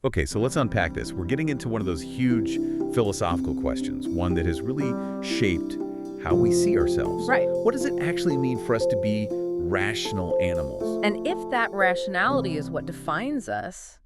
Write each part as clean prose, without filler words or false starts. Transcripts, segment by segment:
Okay, so let's unpack this. We're getting into one of those huge philosophical questions, one that has really shaped how we see ourselves. Right. What does it actually mean for us to be rational animals? And if that rationality is what defines us,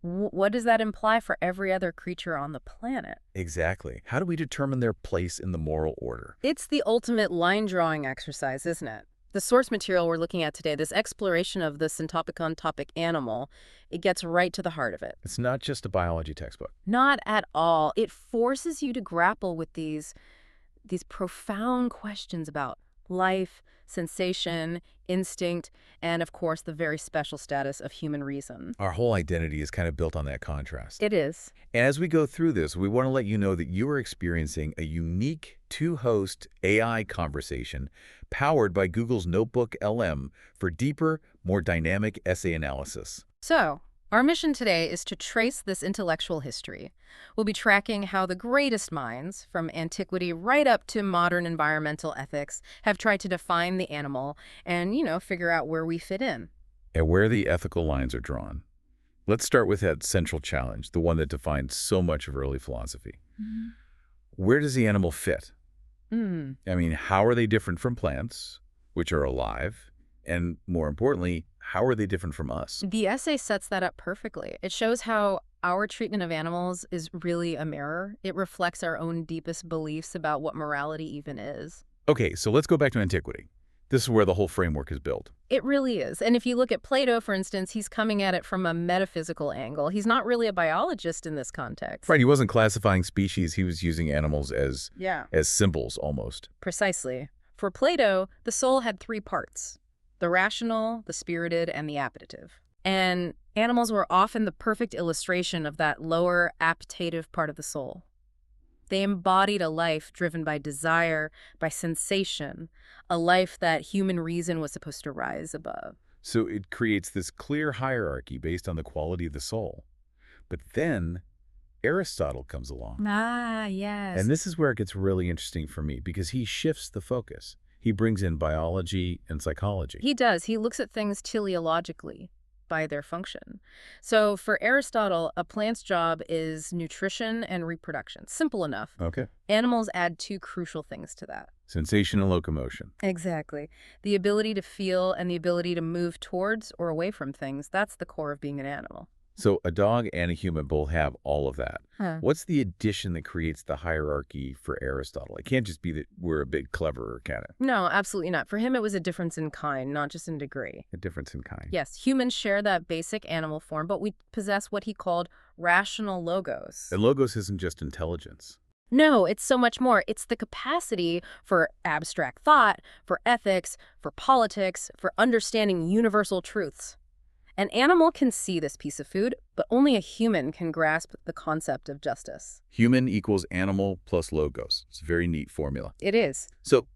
what does that imply for every other creature on the planet? Exactly. How do we determine their place in the moral order? It's the ultimate line-drawing exercise, isn't it? The source material we're looking at today, this exploration of the Syntopicon topic animal, it gets right to the heart of it. It's not just a biology textbook. Not at all. It forces you to grapple with these profound questions about life, sensation, instinct, and of course the very special status of human reason. Our whole identity is kind of built on that contrast. It is. And as we go through this, we want to let you know that you are experiencing a unique two-host AI conversation powered by Google's Notebook LM for deeper, more dynamic essay analysis. So, our mission today is to trace this intellectual history. We'll be tracking how the greatest minds, from antiquity right up to modern environmental ethics, have tried to define the animal and, figure out where we fit in. And where the ethical lines are drawn. Let's start with that central challenge, the one that defined so much of early philosophy. Where does the animal fit? I mean, how are they different from plants, which are alive? And more importantly, how are they different from us? The essay sets that up perfectly. It shows how our treatment of animals is really a mirror. It reflects our own deepest beliefs about what morality even is. Okay, so let's go back to antiquity. This is where the whole framework is built. It really is. And if you look at Plato, for instance, he's coming at it from a metaphysical angle. He's not really a biologist in this context. Right, he wasn't classifying species. He was using animals as symbols almost. Precisely. For Plato, the soul had three parts: the rational, the spirited, and the appetitive. And animals were often the perfect illustration of that lower appetitive part of the soul. They embodied a life driven by desire, by sensation, a life that human reason was supposed to rise above. So it creates this clear hierarchy based on the quality of the soul. But then Aristotle comes along. Ah, yes. And this is where it gets really interesting for me because he shifts the focus. He brings in biology and psychology. He does. He looks at things teleologically, by their function. So for Aristotle, a plant's job is nutrition and reproduction. Simple enough. Okay. Animals add two crucial things to that. Sensation and locomotion. Exactly. The ability to feel and the ability to move towards or away from things, that's the core of being an animal. So a dog and a human both have all of that. Huh. What's the addition that creates the hierarchy for Aristotle? It can't just be that we're a bit cleverer, can it? No, absolutely not. For him, it was a difference in kind, not just in degree. A difference in kind. Yes, humans share that basic animal form, but we possess what he called rational logos. And logos isn't just intelligence. No, it's so much more. It's the capacity for abstract thought, for ethics, for politics, for understanding universal truths. An animal can see this piece of food, but only a human can grasp the concept of justice. Human equals animal plus logos. It's a very neat formula. It is. So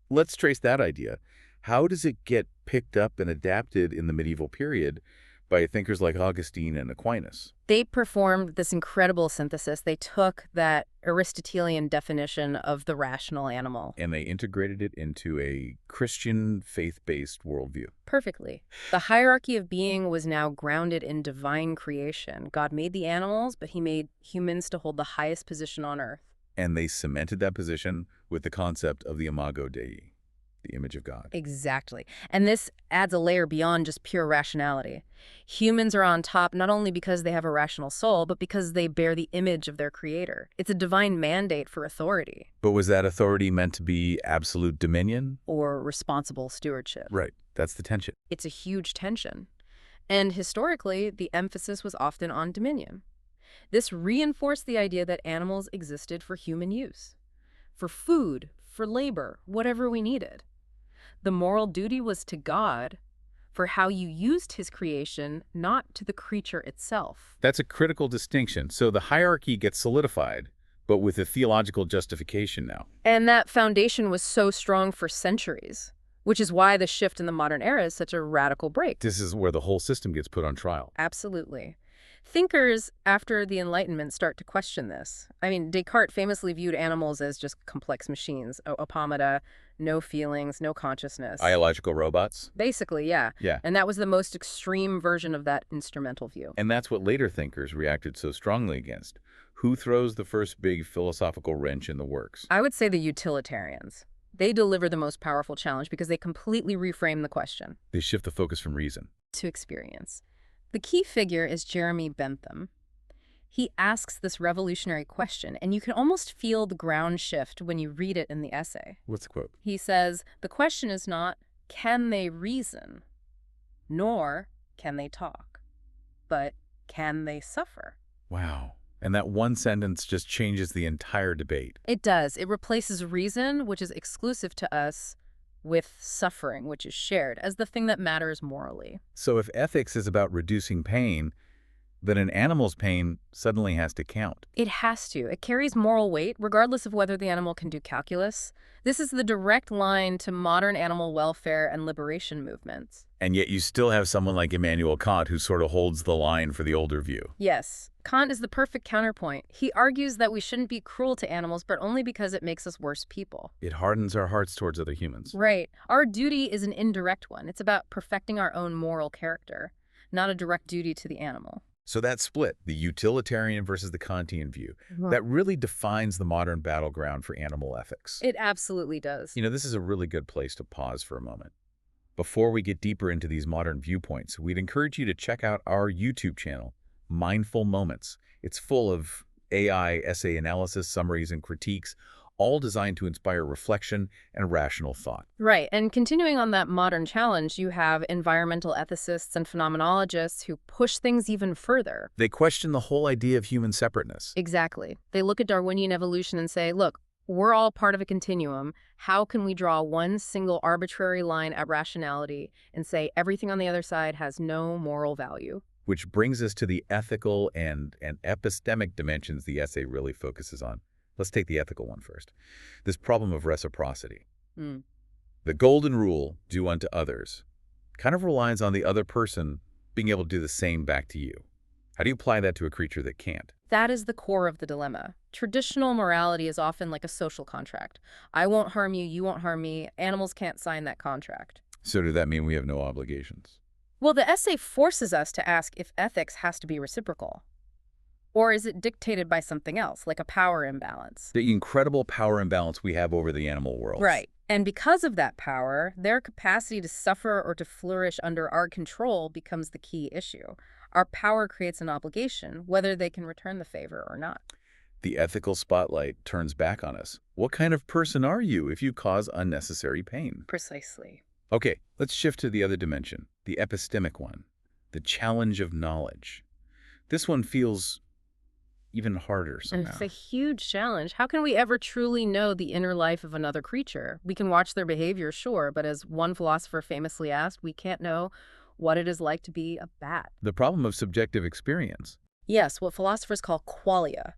let's trace that idea. How does it get picked up and adapted in the medieval period by thinkers like Augustine and Aquinas? They performed this incredible synthesis. They took that Aristotelian definition of the rational animal. And they integrated it into a Christian faith-based worldview. Perfectly. The hierarchy of being was now grounded in divine creation. God made the animals, but he made humans to hold the highest position on earth. And they cemented that position with the concept of the imago Dei, the image of God. Exactly. And this adds a layer beyond just pure rationality. Humans are on top not only because they have a rational soul, but because they bear the image of their creator. It's a divine mandate for authority. But was that authority meant to be absolute dominion? Or responsible stewardship. Right. That's the tension. It's a huge tension. And historically, the emphasis was often on dominion. This reinforced the idea that animals existed for human use. For food, for labor, whatever we needed. The moral duty was to God for how you used his creation, not to the creature itself. That's a critical distinction. So the hierarchy gets solidified, but with a theological justification now. And that foundation was so strong for centuries, which is why the shift in the modern era is such a radical break. This is where the whole system gets put on trial. Absolutely. Thinkers after the Enlightenment start to question this. I mean, Descartes famously viewed animals as just complex machines, automata, no feelings, no consciousness. Hierarchical robots? Basically, yeah. Yeah. And that was the most extreme version of that instrumental view. And that's what later thinkers reacted so strongly against. Who throws the first big philosophical wrench in the works? I would say the utilitarians. They deliver the most powerful challenge because they completely reframe the question. They shift the focus from reason to experience. The key figure is Jeremy Bentham. He asks this revolutionary question, and you can almost feel the ground shift when you read it in the essay. What's the quote? He says, the question is not, can they reason, nor can they talk, but can they suffer? Wow. And that one sentence just changes the entire debate. It does. It replaces reason, which is exclusive to us, with suffering, which is shared, as the thing that matters morally. So if ethics is about reducing pain, then an animal's pain suddenly has to count. It has to. It carries moral weight, regardless of whether the animal can do calculus. This is the direct line to modern animal welfare and liberation movements. And yet you still have someone like Immanuel Kant who sort of holds the line for the older view. Yes. Kant is the perfect counterpoint. He argues that we shouldn't be cruel to animals, but only because it makes us worse people. It hardens our hearts towards other humans. Right. Our duty is an indirect one. It's about perfecting our own moral character, not a direct duty to the animal. So that split, the utilitarian versus the Kantian view, that really defines the modern battleground for animal ethics. It absolutely does. You know, this is a really good place to pause for a moment. Before we get deeper into these modern viewpoints, we'd encourage you to check out our YouTube channel, Mindful Moments. It's full of AI essay analysis, summaries, and critiques, all designed to inspire reflection and rational thought. Right. And continuing on that modern challenge, you have environmental ethicists and phenomenologists who push things even further. They question the whole idea of human separateness. Exactly. They look at Darwinian evolution and say, look, we're all part of a continuum. How can we draw one single arbitrary line at rationality and say everything on the other side has no moral value? Which brings us to the ethical and epistemic dimensions the essay really focuses on. Let's take the ethical one first. This problem of reciprocity. The golden rule, do unto others, kind of relies on the other person being able to do the same back to you. How do you apply that to a creature that can't? That is the core of the dilemma. Traditional morality is often like a social contract. I won't harm you, you won't harm me. Animals can't sign that contract. So does that mean we have no obligations? Well, the essay forces us to ask if ethics has to be reciprocal. Or is it dictated by something else, like a power imbalance? The incredible power imbalance we have over the animal world. Right. And because of that power, their capacity to suffer or to flourish under our control becomes the key issue. Our power creates an obligation, whether they can return the favor or not. The ethical spotlight turns back on us. What kind of person are you if you cause unnecessary pain? Precisely. Okay, let's shift to the other dimension, the epistemic one, the challenge of knowledge. This one feels even harder somehow. It's a huge challenge. How can we ever truly know the inner life of another creature? We can watch their behavior, sure, but as one philosopher famously asked, we can't know what it is like to be a bat. The problem of subjective experience. Yes, what philosophers call qualia.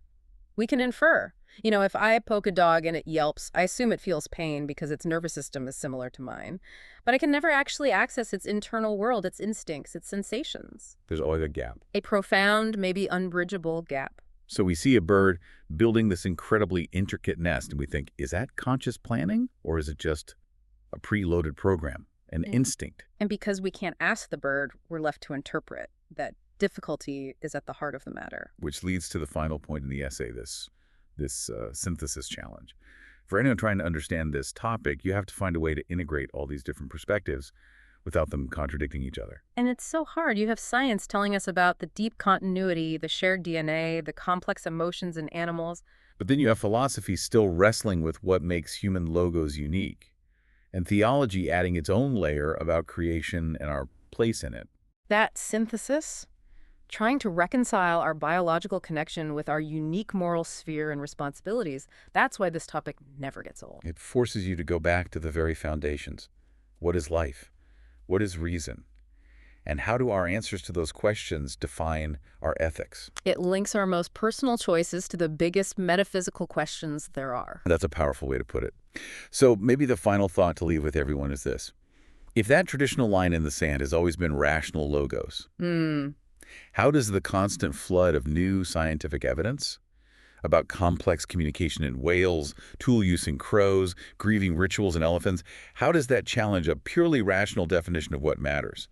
We can infer. You know, if I poke a dog and it yelps, I assume it feels pain because its nervous system is similar to mine. But I can never actually access its internal world, its instincts, its sensations. There's always a gap. A profound, maybe unbridgeable gap. So we see a bird building this incredibly intricate nest, and we think, is that conscious planning? Or is it just a preloaded program, an instinct? And because we can't ask the bird, we're left to interpret. That difficulty is at the heart of the matter. Which leads to the final point in the essay, this synthesis challenge. For anyone trying to understand this topic, you have to find a way to integrate all these different perspectives without them contradicting each other. And it's so hard. You have science telling us about the deep continuity, the shared DNA, the complex emotions in animals. But then you have philosophy still wrestling with what makes human logos unique, and theology adding its own layer about creation and our place in it. That synthesis, trying to reconcile our biological connection with our unique moral sphere and responsibilities, that's why this topic never gets old. It forces you to go back to the very foundations. What is life? What is reason? And how do our answers to those questions define our ethics? It links our most personal choices to the biggest metaphysical questions there are. That's a powerful way to put it. So maybe the final thought to leave with everyone is this. If that traditional line in the sand has always been rational logos, How does the constant flood of new scientific evidence about complex communication in whales, tool use in crows, grieving rituals in elephants, how does that challenge a purely rational definition of what matters?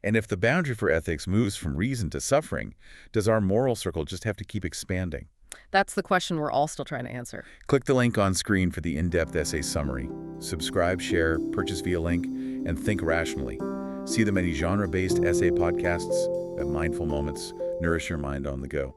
And if the boundary for ethics moves from reason to suffering, does our moral circle just have to keep expanding? That's the question we're all still trying to answer. Click the link on screen for the in-depth essay summary. Subscribe, share, purchase via link, and think rationally. See the many genre-based essay podcasts that Mindful Moments nourish your mind on the go.